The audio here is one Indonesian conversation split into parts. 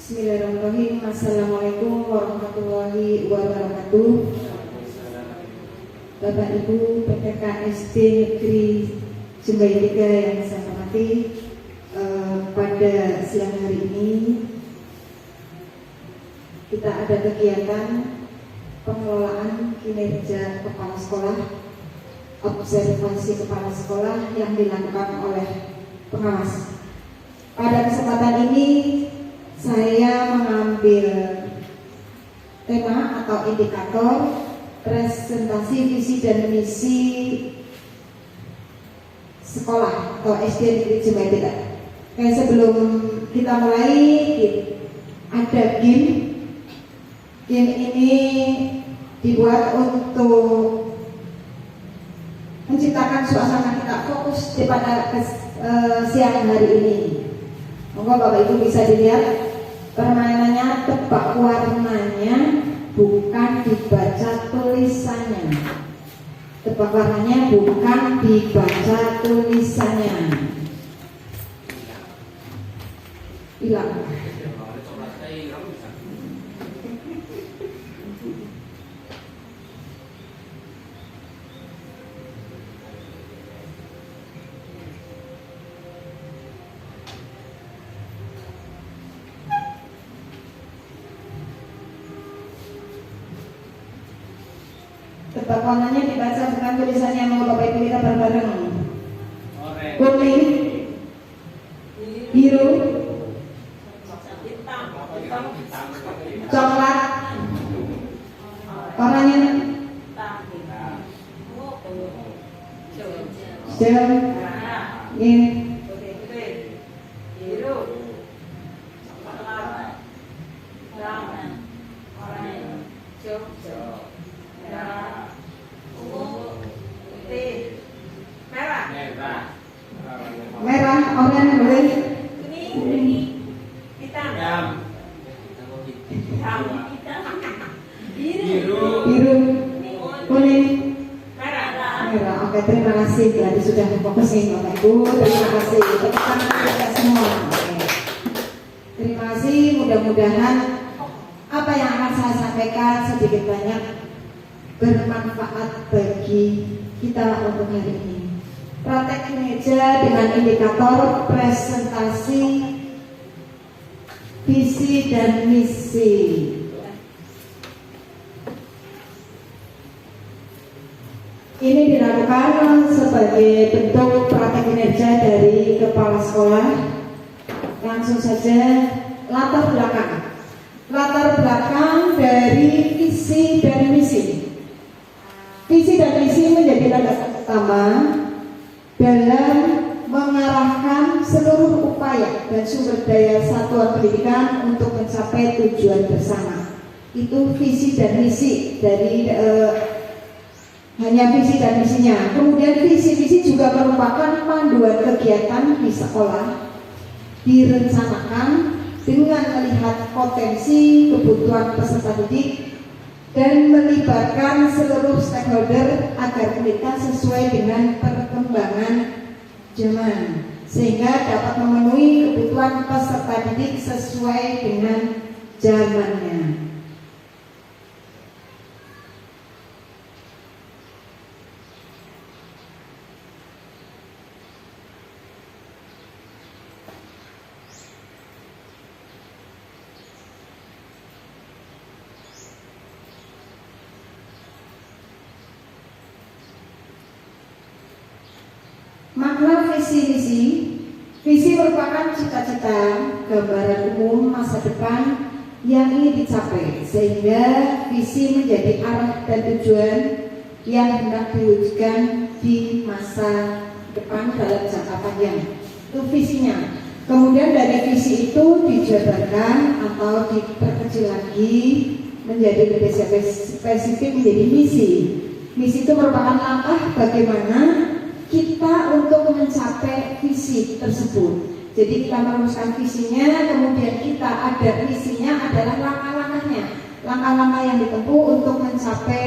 Bismillahirrahmanirrahim. Assalamualaikum warahmatullahi wabarakatuh. Bapak Ibu PTK SD Negeri Jembai 3 yang saya hormati, pada siang hari ini kita ada kegiatan pengelolaan kinerja kepala sekolah, observasi kepala sekolah yang dilakukan oleh pengawas. Pada kesempatan ini saya mengambil tema atau indikator presentasi visi dan misi sekolah atau SD Negeri Jembai 3. Sebelum kita mulai, ada game ini dibuat untuk menciptakan suasana kita fokus pada siang hari ini. Monggo Bapak Ibu bisa dilihat. Permainannya tebak warnanya, bukan dibaca tulisannya. Tebak warnanya, bukan dibaca tulisannya. Hilang. Tebak warnanya dibaca bukan tulisannya. Mau Bapak Ibu kita bareng-bareng. Kuning, biru, coklat, warnanya hijau, merah, oranye, boleh, biru, kuning, merah. Oke, terima kasih tadi sudah fokusin Bapak Ibu. Terima kasih teman-teman kita semua. Oke. Terima kasih. Mudah-mudahan apa yang akan saya sampaikan sedikit banyak bermanfaat bagi kita untuk hari ini. Praktek kinerja dengan indikator presentasi visi dan misi. Ini dilakukan sebagai bentuk praktek kinerja dari kepala sekolah. Langsung saja latar belakang dari visi dan misi. Visi dan misi menjadi landasan utama dalam mengarahkan seluruh upaya dan sumber daya satuan pendidikan untuk mencapai tujuan bersama. Itu visi dan misi dari hanya visi dan misinya. Kemudian visi-misi juga merupakan panduan kegiatan di sekolah, direncanakan dengan melihat potensi kebutuhan peserta didik dan melibatkan seluruh stakeholder agar mereka sesuai dengan perkembangan zaman, sehingga dapat memenuhi kebutuhan peserta didik sesuai dengan zamannya. Makna visi misi. Visi merupakan cita-cita, gambaran umum masa depan yang ingin dicapai, sehingga visi menjadi arah dan tujuan yang hendak diwujudkan di masa depan dalam jangka panjang. Itu visinya. Kemudian dari visi itu dijabarkan atau diperkecil lagi menjadi lebih spesifik menjadi misi. Misi itu merupakan langkah bagaimana kita untuk mencapai visi tersebut. Jadi kita merumuskan visinya, kemudian kita ada misinya adalah langkah-langkahnya, langkah-langkah yang ditempuh untuk mencapai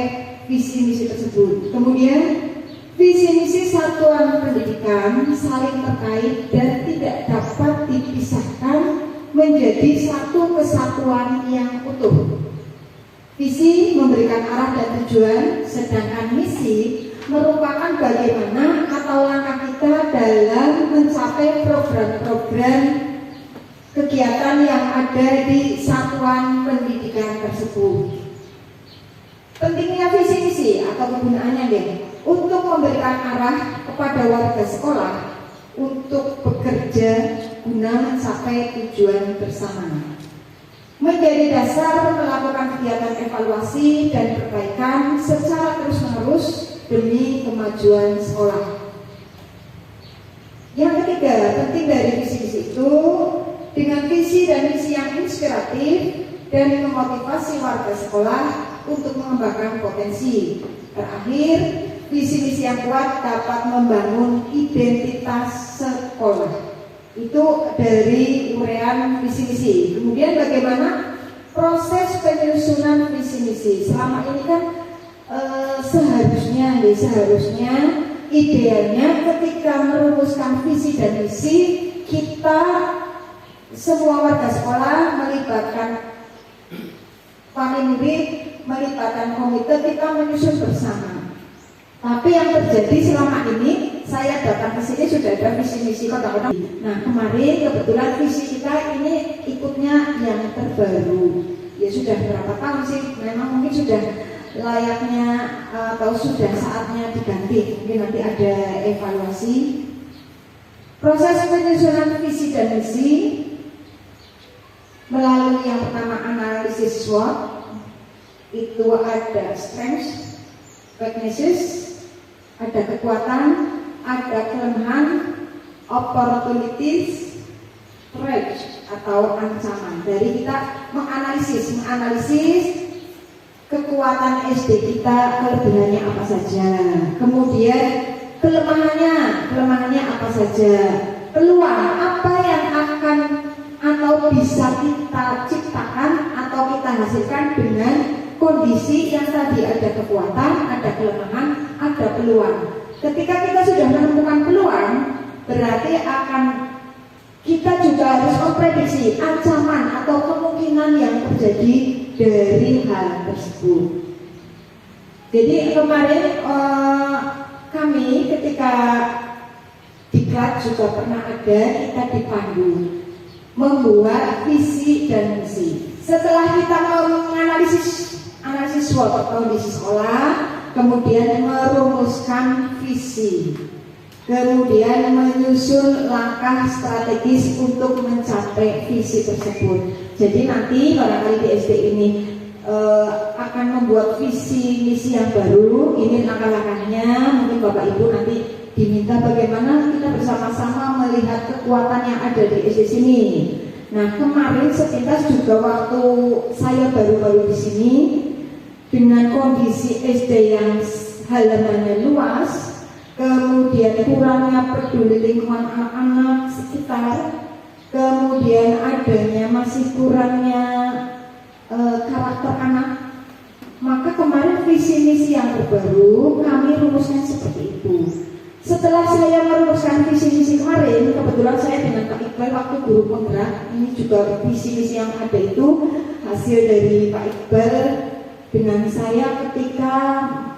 visi misi tersebut. Kemudian visi misi satuan pendidikan saling terkait dan tidak dapat dipisahkan menjadi satu kesatuan yang utuh. Visi memberikan arah dan tujuan, sedangkan misi merupakan bagaimana atau langkah kita dalam mencapai program-program kegiatan yang ada di satuan pendidikan tersebut. Pentingnya visi misi atau kegunaannya untuk memberikan arah kepada warga sekolah untuk bekerja guna mencapai tujuan bersama, menjadi dasar melakukan kegiatan evaluasi dan perbaikan secara terus-menerus demi kemajuan sekolah. Yang ketiga, penting dari visi-visi itu, dengan visi dan misi yang inspiratif dan memotivasi warga sekolah untuk mengembangkan potensi. Terakhir, visi-misi yang kuat dapat membangun identitas sekolah. Itu dari uraian visi-misi. Kemudian bagaimana proses penyusunan visi-misi? Selama ini kan seharusnya idealnya ketika merumuskan visi dan misi, kita semua warga sekolah melibatkan wali murid, melibatkan komite, kita menyusun bersama. Tapi yang terjadi selama ini, saya datang ke sini sudah ada visi misi kota-kota. Nah, kemarin kebetulan visi kita ini ikutnya yang terbaru. Ya sudah berapa tahun sih? Memang mungkin sudah layaknya atau sudah saatnya diganti. Mungkin nanti ada evaluasi. Proses penyusunan visi dan misi melalui yang pertama analisis SWOT. Itu ada strengths, weaknesses, ada kekuatan, ada kelemahan, opportunities, threats atau ancaman. Dari kita menganalisis kekuatan SD kita, kelebihannya apa saja, kemudian kelemahannya apa saja, peluang apa yang akan atau bisa kita ciptakan atau kita hasilkan dengan kondisi yang tadi ada kekuatan, ada kelemahan, ada peluang. Ketika kita sudah menemukan peluang, berarti kita juga harus memprediksi ancaman atau kemungkinan yang terjadi dari hal tersebut. Jadi kemarin kami ketika diklat juga pernah ada, kita dipandu membuat visi dan misi. Setelah kita menganalisis SWOT kondisi sekolah, kemudian merumuskan visi, kemudian menyusun langkah strategis untuk mencapai visi tersebut. Jadi nanti barangkali di SD ini akan membuat visi misi yang baru. Ini langkah-langkahnya. Mungkin Bapak Ibu nanti diminta bagaimana kita bersama-sama melihat kekuatan yang ada di SD sini. Nah, kemarin sepintas juga waktu saya baru-baru di sini, dengan kondisi SD yang halamannya luas, kemudian kurangnya peduli lingkungan anak-anak sekitar, kemudian adanya masih kurangnya karakter anak, maka kemarin visi misi yang terbaru kami rumuskan seperti itu. Setelah saya merumuskan visi misi kemarin, kebetulan saya dengan Pak Iqbal waktu guru penggerak, ini juga visi misi yang ada itu hasil dari Pak Iqbal dengan saya ketika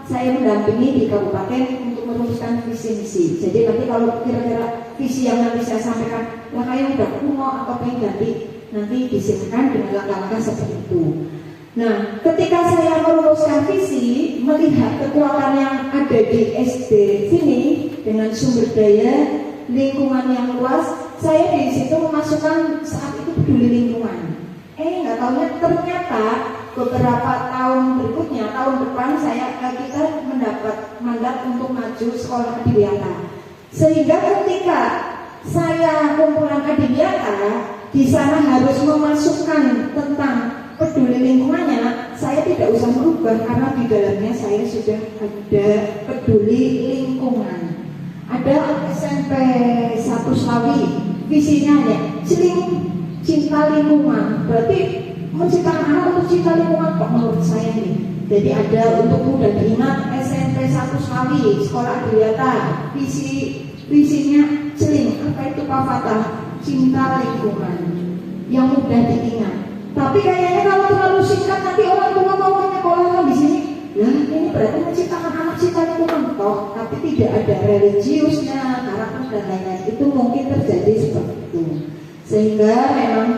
saya mendampingi di kabupaten untuk merumuskan visi misi. Jadi nanti kalau kira-kira visi yang nanti saya sampaikan langkahnya udah kuno atau pengen ganti, nanti disiapkan dengan langkah-langkah seperti itu. Nah, ketika saya merumuskan visi, melihat kekuatan yang ada di SD sini dengan sumber daya lingkungan yang luas, saya di situ memasukkan saat itu peduli lingkungan. Nggak tahunya ternyata beberapa tahun berikutnya, tahun depan kita mendapat mandat untuk maju sekolah adiwiyata. Sehingga ketika saya kumpulan adiwiyata, di sana harus memasukkan tentang peduli lingkungannya, saya tidak usah merubah karena di dalamnya saya sudah ada peduli lingkungan. Ada SMP 1 Slawi, visinya ya, cinta lingkungan. Berarti menciptakan anak untuk cinta lingkungan kok menurut saya nih. Jadi ada untuk mudah diingat SMP 1 Slawi, sekolah adiwiyata, visinya celing. Apa itu Pak Fatah? Cinta lingkungan. Yang Tapi kayaknya kalau terlalu singkat nanti orang tua mau nyekolahkan di sini. Nah, ini berarti menciptakan anak cipta lingkungan toh, tapi tidak ada religiusnya, karakter dan lain-lain. Itu mungkin terjadi seperti itu. Sehingga memang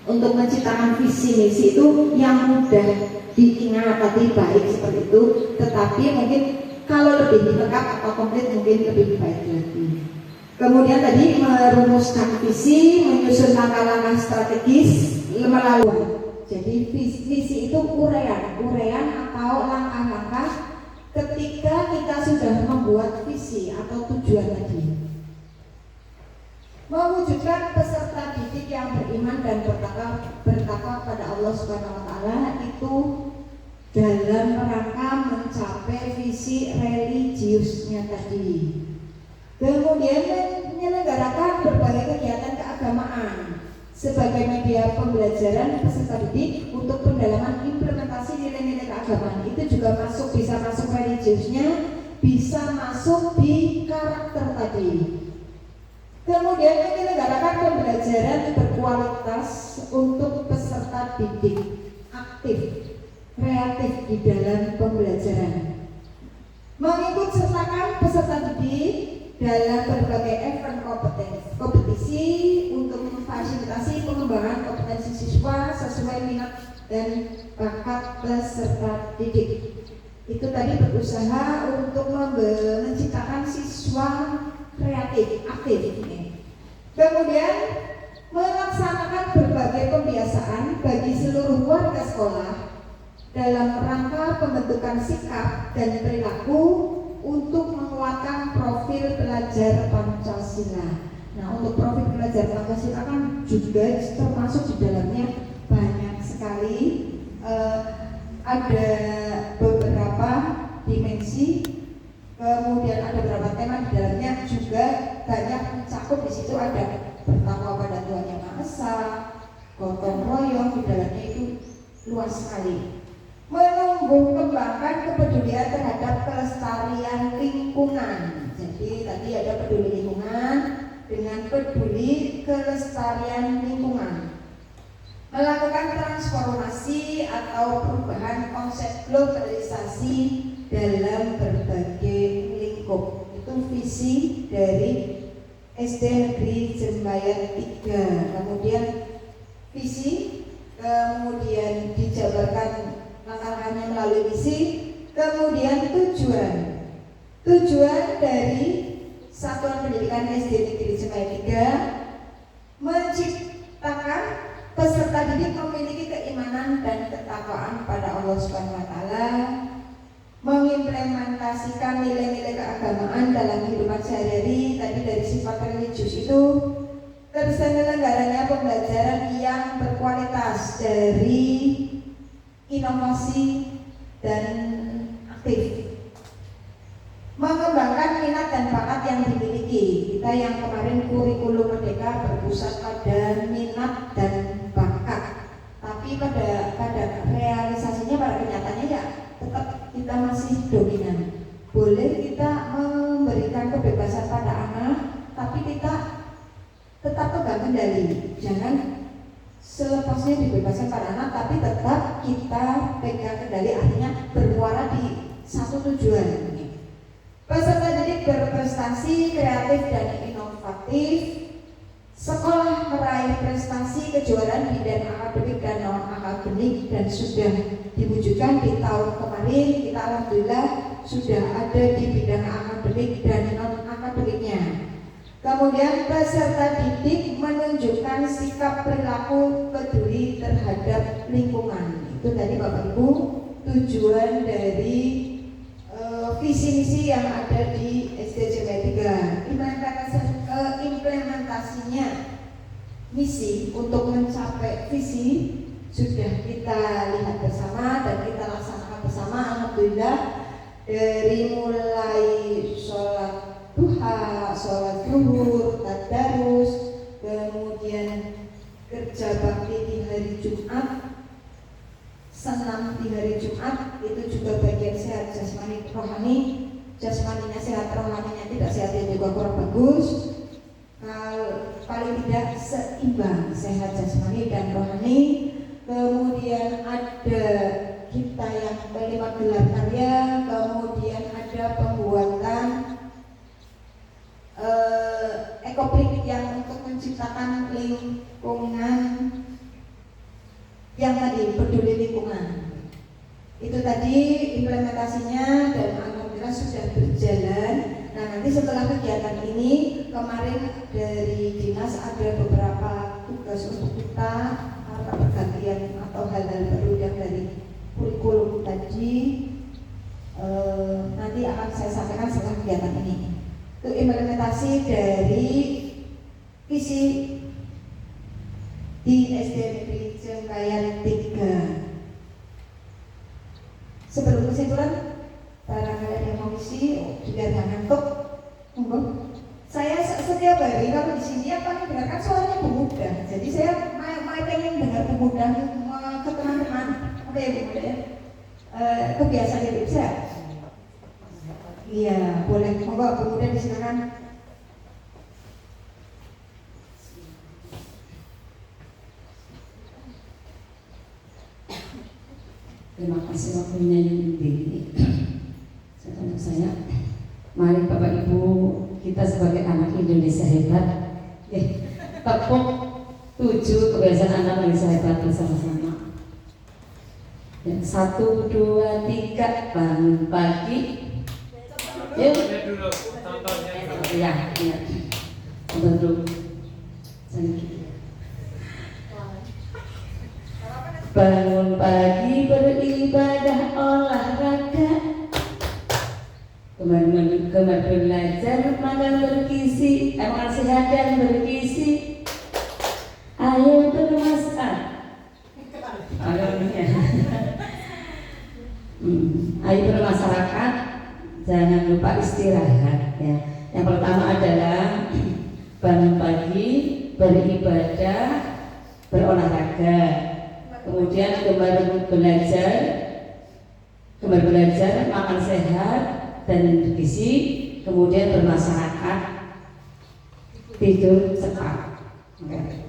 untuk menciptakan visi misi itu yang mudah diingat tadi baik seperti itu, tetapi mungkin kalau lebih lengkap atau komplit mungkin lebih baik lagi. Kemudian tadi merumuskan visi, menyusun langkah-langkah strategis melalui. Jadi visi itu urean atau langkah-langkah ketika kita sudah membuat visi atau tujuan tadi. Mewujudkan peserta didik yang beriman dan bertakwa pada Allah Subhanahu wa taala itu dalam rangka mencapai visi religiusnya tadi. Kemudian menyelenggarakan berbagai kegiatan keagamaan sebagai media pembelajaran peserta didik untuk pendalaman implementasi nilai-nilai keagamaan. Itu juga bisa masuk religiusnya, bisa masuk di karakter tadi. Kemudian menyelenggarakan pembelajaran berkualitas untuk peserta didik aktif, kreatif di dalam pembelajaran. Mengikut sertakan peserta didik dalam berbagai event kompetisi untuk memfasilitasi pengembangan kompetensi siswa sesuai minat dan bakat peserta didik. Itu tadi berusaha untuk menciptakan siswa kreatif, aktif. Kemudian melaksanakan berbagai pembiasaan bagi seluruh warga sekolah dalam rangka pembentukan sikap dan perilaku untuk menguatkan profil pelajar Pancasila. Nah, untuk profil pelajar Pancasila kan juga termasuk di dalamnya banyak sekali, ada beberapa dimensi, kemudian ada beberapa tema di dalamnya juga banyak mencakup. Di situ ada bertakwa pada Tuhan Yang Maha Esa, gotong royong, di dalamnya itu luas sekali. Menumbuh kembangkan kepedulian terhadap kelestarian lingkungan. Jadi tadi ada peduli lingkungan dengan peduli kelestarian lingkungan. Melakukan transformasi atau perubahan konsep globalisasi dalam berbagai lingkup. Itu visi dari SD Negeri Jembayat 3. Kemudian visi, kemudian dijabarkan langkah-langkahnya melalui misi, kemudian tujuan dari Satuan Pendidikan SD Negeri Jembayat 3 menciptakan peserta didik memiliki keimanan dan ketakwaan pada Allah Subhanahu wa taala, mengimplementasikan nilai-nilai keagamaan dalam kehidupan sehari-hari. Tadi dari sifat religius itu terselenggaranya pembelajaran yang berkualitas dari inovasi dan aktif, mengembangkan minat dan bakat yang dimiliki. Kita yang kemarin kurikulum merdeka berpusat pada minat dan bakat, tapi pada realisasinya, pada kenyataannya ya tetap kita masih dominan. Boleh kita memberikan kebebasan pada anak, tapi kita tetap pegang kendali. Jangan selepasnya dibebaskan pada anak, tapi tetap kita pegang kendali, artinya bermuara di satu tujuan. Peserta didik berprestasi kreatif dan inovatif. Sekolah meraih prestasi kejuaraan bidang akademik dan non akademik dan sudah diwujudkan di tahun kemarin. Kita alhamdulillah sudah ada di bidang akademik dan non akademiknya. Kemudian peserta didik menunjukkan sikap perilaku peduli terhadap lingkungan. Itu tadi Bapak Ibu tujuan dari visi misi yang ada di SDJP 3. Implementasinya misi untuk mencapai visi sudah kita lihat bersama dan kita laksanakan bersama. Alhamdulillah, dari mulai sholat duha, sholat zuhur, tadarus, kemudian kerja bakti di hari Jumat, senam di hari Jumat, itu juga bagian sehat jasmani rohani. Jasmaninya sehat, rohaninya tidak sehat, juga kurang bagus. Paling tidak seimbang, sehat jasmani dan rohani. kemudian ada kita yang menerima gelar karya, kemudian ada pembuatan ekoplik yang untuk menciptakan lingkungan yang tadi peduli lingkungan. Itu tadi implementasinya dan alhamdulillah sudah berjalan. Nah, nanti setelah kegiatan ini kemarin dari dinas ada beberapa tugas untuk kita pergantian atau hal-hal baru yang dari kurikulum tadi nanti akan saya sampaikan setelah kegiatan ini. Itu implementasi dari visi di SD Negeri Cengkayat 3. Sebelum kesimpulan, barangkali ada yang mau isi, juga jangan ngantuk. Saya setiap hari kalau di sini apa dengarkan suaranya pemuda. Jadi saya pengen dengar pemuda ke teman-teman. Apa ya pemuda ya? Kebiasaan hidup saya. Iya, boleh. Monggo pemuda disilakan. Terima kasih waktunya yang tinggi. Untuk saya, mari Bapak Ibu, kita sebagai anak Indonesia hebat, tepuk 7 kebiasaan anak Indonesia hebat bersama-sama. 1, 2, 3, bangun pagi. Yuk. Ya. Bentuk. Bangun pagi beribadah olahraga, kemar belajar makan bergizi, makan sehat dan bergizi. Ayo bermasak. Ayo bermasyarakat, jangan lupa istirahat ya. Yang pertama adalah bangun pagi beribadah berolahraga. Kemudian gemar belajar, makan sehat dan bergizi, kemudian bermasyarakat, tidur cepat. Oke.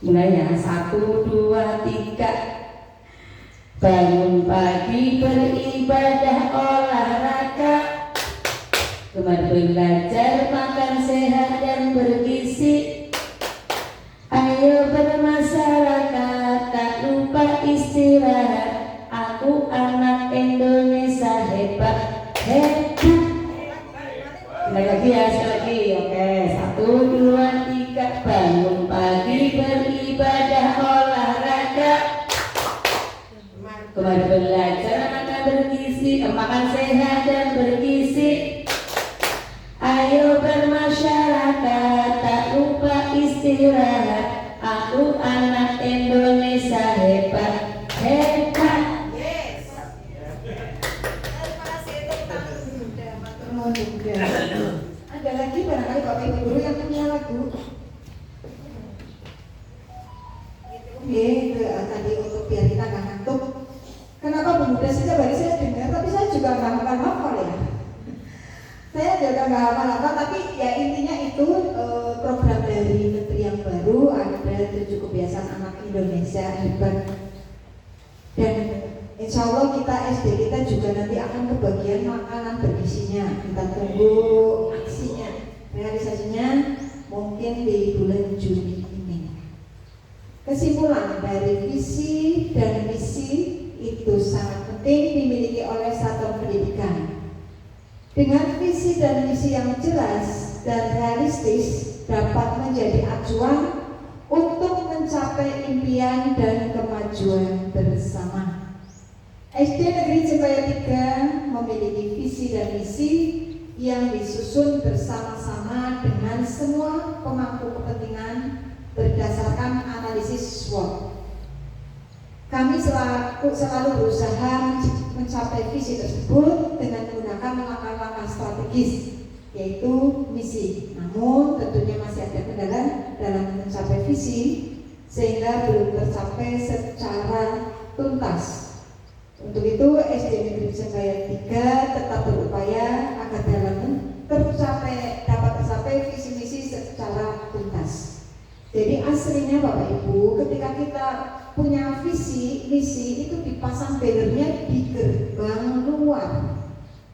Mulai ya, 1, 2, 3. Bangun pagi beribadah olahraga, gemar belajar, makan sehat dan bergizi. Ayo bermasyarakat, tak lupa istirahat. Aku anak Indonesia hebat, hebat. Sekali lagi ya, sekali lagi. Oke, 1, 2, 3. Bangun pagi beribadah olahraga, gemar belajar, makan bergizi, makan sehat dan bergizi. Ayo bermasyarakat, tak lupa istirahat. Aku anak Indonesia hebat, hebat. Yes. Terima kasih tentang muda. Ada lagi barangkali Bapak Ibu guru yang punya lagu. Itu tadi untuk biar kita nggak ngantuk. Kenapa pemuda setiap hari saya dengar, tapi saya juga nggak hafal ya. Saya juga nggak hafal-hafal, tapi ya intinya itu program dari menteri yang baru ada 7 kebiasaan anak Indonesia hebat. Dan insya Allah kita SD kita juga nanti akan kebagian makanan bergizinya. Kita tunggu aksinya, realisasinya mungkin di bulan Juni ini. Kesimpulan dari visi dan misi itu sangat penting dimiliki oleh satuan pendidikan. Dengan visi dan misi yang jelas dan realistis dapat menjadi acuan untuk mencapai impian dan kemajuan bersama. SD Negeri Cengkayat 3 memiliki visi dan misi yang disusun bersama-sama dengan semua pemangku kepentingan berdasarkan analisis SWOT. Kami selalu berusaha mencapai visi tersebut dengan menggunakan langkah-langkah strategis, yaitu misi. Namun tentunya masih ada kendala dalam mencapai visi sehingga belum tercapai secara tuntas. Untuk itu SD Negeri Cengkayat 3 tetap berupaya agar dapat tercapai visi misi secara tuntas. Jadi aslinya Bapak Ibu, ketika kita punya visi, misi itu dipasang bannernya di gerbang luar.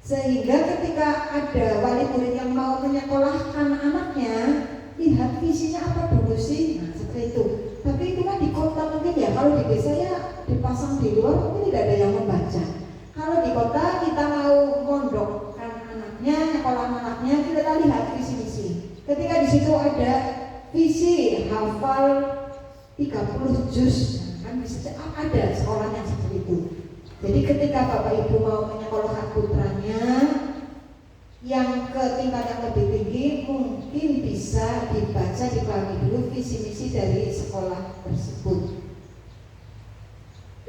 Sehingga ketika ada wali murid yang mau menyekolahkan anaknya, lihat visinya apa dulu sih, nah seperti itu. Tapi itu kan di kota mungkin ya, kalau di desa ya dipasang di luar mungkin tidak ada yang membaca. Kalau di kota kita mau mondokkan anaknya, nyekolah anaknya, kita lihat visi misi. Ketika di situ ada visi hafal 30 juz, kan bisa ada sekolah yang seperti itu. Jadi ketika Bapak Ibu mau menyekolahkan putranya yang ke tingkat yang lebih tinggi, mungkin bisa dibaca, dipahami dulu visi misi dari sekolah tersebut.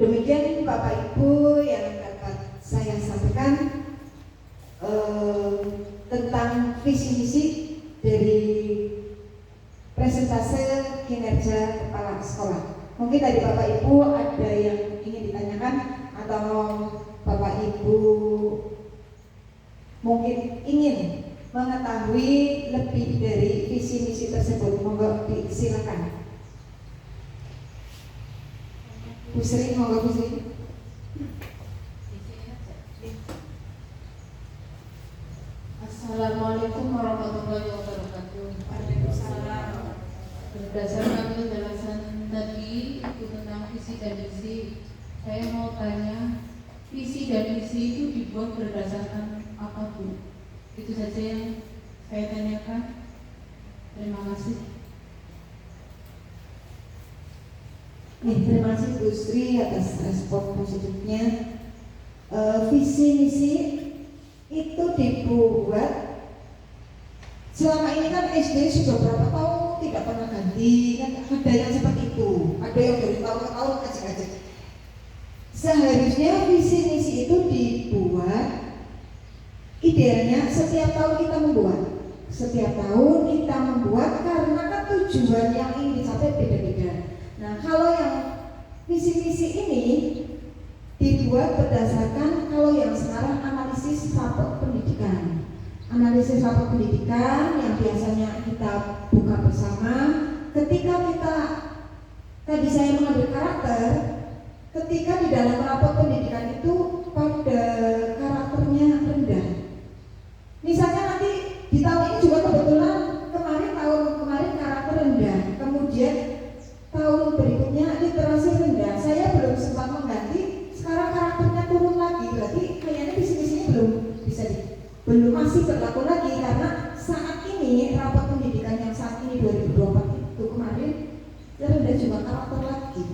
Demikian Bapak Ibu yang dapat saya sampaikan tentang visi misi dari presentase kinerja kepala sekolah. Mungkin dari Bapak Ibu ada yang ingin ditanyakan atau Bapak Ibu mungkin ingin mengetahui lebih dari visi misi tersebut. Monggo silakan. Bu Sri, monggo Bu Sri. Assalamualaikum warahmatullahi wabarakatuh. Waalaikumsalam. Berdasarkan penjelasan tadi itu tentang visi dan misi, saya mau tanya, visi dan misi itu dibuat berdasarkan apa Bu? Itu saja yang saya tanyakan. Terima kasih. Terima kasih Bu Sri atas respon positifnya. Visi misi itu dibuat, selama ini kan SD sudah berapa tahun tidak pernah ganti, kan ada yang seperti itu, ada yang dari tahun ke tahun ngajak-ngajak. Seharusnya visi misi itu dibuat, idealnya setiap tahun kita membuat, karena kan tujuan yang ingin dicapai beda-beda. Nah, kalau yang visi misi ini dibuat berdasarkan kalau yang sekarang analisis rapor pendidikan. Analisis rapor pendidikan yang biasanya kita buka bersama. Ketika kita, tadi saya mengambil karakter, ketika di dalam rapor pendidikan itu pada karakternya rendah. Misalnya nanti di tahun ini juga kebetulan tahun kemarin karakter rendah, kemudian tahun berikutnya literasi rendah. Saya belum sempat mengganti, sekarang karakternya turun lagi, berarti kayaknya visi-misinya belum masih berlaku lagi, karena saat ini rapat pendidikan yang saat ini 2024 itu kemarin rendah juga karakter lagi.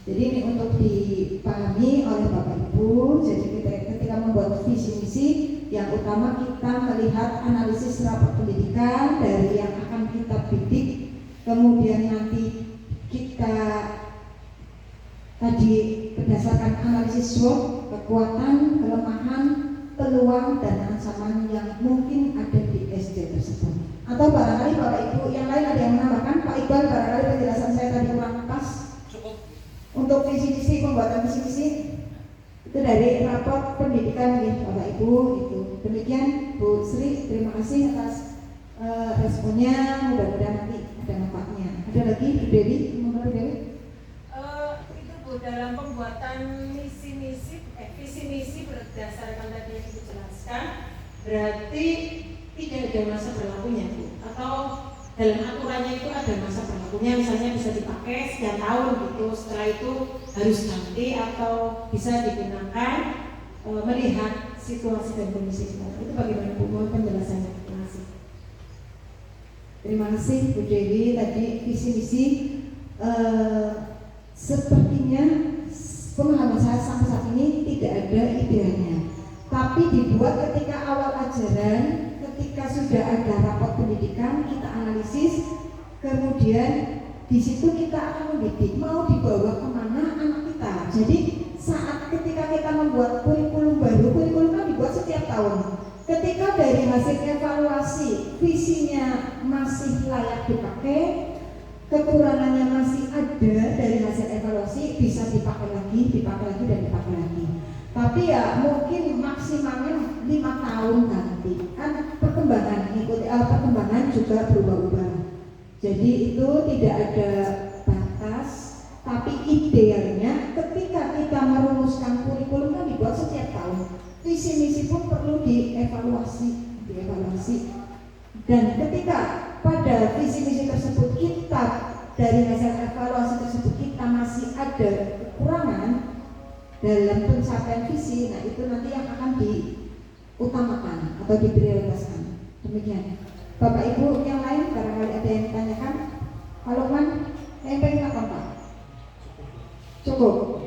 Jadi ini untuk dipahami oleh Bapak Ibu. Jadi ketika membuat visi misi, yang utama kita melihat analisis rapat pendidikan dari yang akan kita bidik, kemudian nanti kita tadi berdasarkan analisis SWOT, kekuatan, kelemahan, peluang dan ancaman yang mungkin ada di SD tersebut. Atau barangkali Bapak Ibu yang lain ada yang menambahkan, Pak Iqbal, barangkali penjelasan saya tadi kurang pas. Cukup. Untuk visi misi, pembuatan visi misi itu dari raport pendidikan ya Bapak Ibu itu. Demikian Bu Sri, terima kasih atas responnya, mudah-mudahan nanti ada manfaatnya. Ada lagi Bu Dewi, Bu Dewi? Itu Bu, dalam pembuatan visi misi berdasarkan tadi yang Ibu jelaskan, berarti tidak ada masa berlakunya Bu, atau dalam aturannya itu ada masa berlakunya, misalnya bisa dipakai sekian tahun gitu, setelah itu harus ganti atau bisa digunakan melihat situasi dan kondisi sekarang. Itu bagaimana Bu? Mohon penjelasannya. Terima kasih. Terima kasih Bu Dewi. Tadi visi misi sepertinya pemahaman saya sampai saat ini tidak ada idealnya, tapi dibuat ketika awal ajaran, ketika sudah ada rapor pendidikan, kita analisis, kemudian di situ kita akan mendidik mau dibawa kemana anak kita. Jadi saat ketika kita membuat kurikulum baru, kurikulum kan dibuat setiap tahun. Ketika dari hasil evaluasi visinya masih layak dipakai, kekurangannya masih ada dari hasil evaluasi, bisa dipakai lagi dan dipakai lagi. Tapi ya mungkin maksimalnya 5 tahun nanti kan perkembangan juga berubah-ubah. Jadi itu tidak ada batas, tapi idealnya ketika kita merumuskan kurikulum kan dibuat setiap tahun. Visi misi pun perlu dievaluasi. Dan ketika pada visi misi tersebut kita dari hasil evaluasi tersebut kita masih ada kekurangan dalam pencapaian visi, nah itu nanti yang akan diutamakan atau diprioritaskan. Demikian. Bapak Ibu yang lain barangkali ada yang ditanyakan. Kalau kan, yang pengen apa Pak? Cukup.